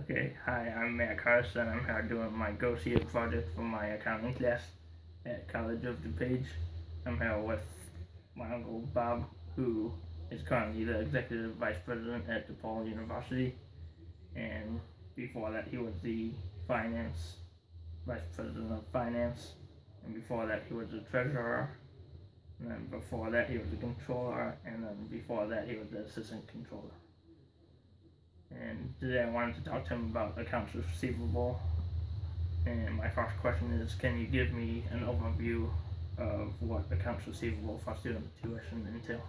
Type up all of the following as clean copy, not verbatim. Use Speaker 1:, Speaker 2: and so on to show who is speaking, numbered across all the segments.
Speaker 1: Okay, hi, I'm Matt Carson. I'm here doing my Go See It project for my accounting class at College of DuPage. I'm here with my uncle Bob, who is currently the executive vice president at DePaul University, and before that he was the finance vice president of finance, and before that he was the treasurer, and then before that he was the controller, and then before that he was the assistant controller. And today I wanted to talk to him about accounts receivable. And my first question is, can you give me an overview of what accounts receivable for student tuition entails?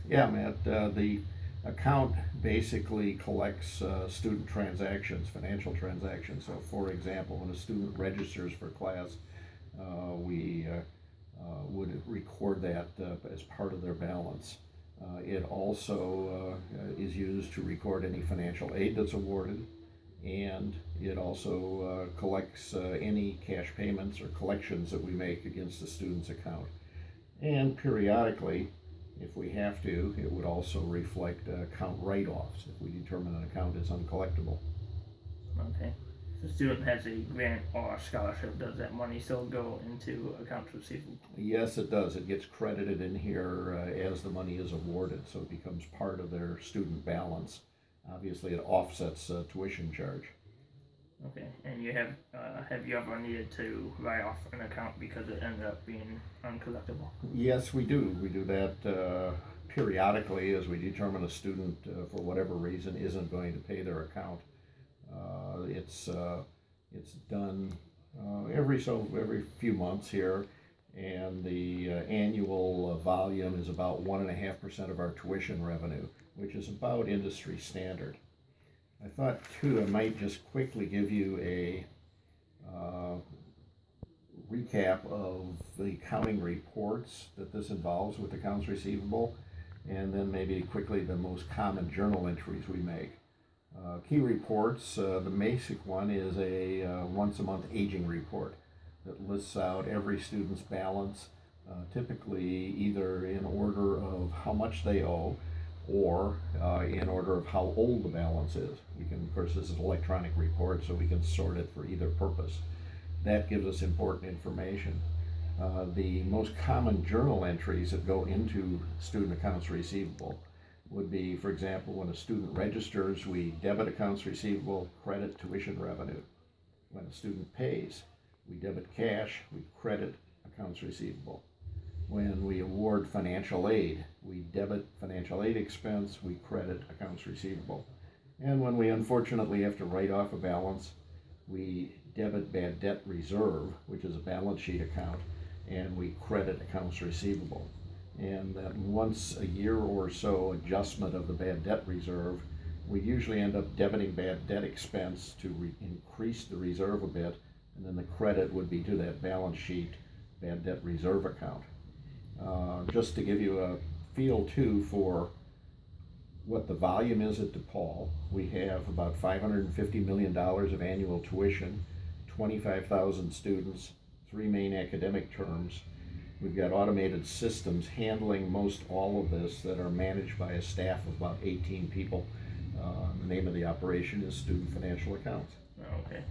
Speaker 2: Yeah, Matt, the account basically collects student transactions, financial transactions. So for example, when a student registers for class, we would record that as part of their balance. It also is used to record any financial aid that's awarded, and it also collects any cash payments or collections that we make against the student's account. And periodically, if we have to, it would also reflect account write-offs if we determine an account is uncollectible.
Speaker 1: Okay. If a student has a grant or a scholarship, does that money still go into accounts receivable?
Speaker 2: Yes, it does. It gets credited in here as the money is awarded, so it becomes part of their student balance. Obviously, it offsets tuition charge.
Speaker 1: Okay. And have you ever needed to write off an account because it ended up being uncollectible?
Speaker 2: Yes, we do. We do that periodically as we determine a student, for whatever reason, isn't going to pay their account. It's done every few months here, and the annual volume is about 1.5% of our tuition revenue, which is about industry standard. I thought too I might just quickly give you a recap of the accounting reports that this involves with accounts receivable, and then maybe quickly the most common journal entries we make. Key reports, the basic one is a once a month aging report that lists out every student's balance, typically either in order of how much they owe or in order of how old the balance is. We can, of course, this is an electronic report, so we can sort it for either purpose. That gives us important information. The most common journal entries that go into student accounts receivable would be, for example, when a student registers, we debit accounts receivable, credit tuition revenue. When a student pays, we debit cash, we credit accounts receivable. When we award financial aid, we debit financial aid expense, we credit accounts receivable. And when we unfortunately have to write off a balance, we debit bad debt reserve, which is a balance sheet account, and we credit accounts receivable. And that once a year or so adjustment of the bad debt reserve, we usually end up debiting bad debt expense to increase the reserve a bit, and then the credit would be to that balance sheet bad debt reserve account. Just to give you a feel too for what the volume is at DePaul, we have about $550 million of annual tuition, 25,000 students, 3 main academic terms. We've got automated systems handling most all of this that are managed by a staff of about 18 people. The name of the operation is Student Financial Accounts.
Speaker 1: Okay.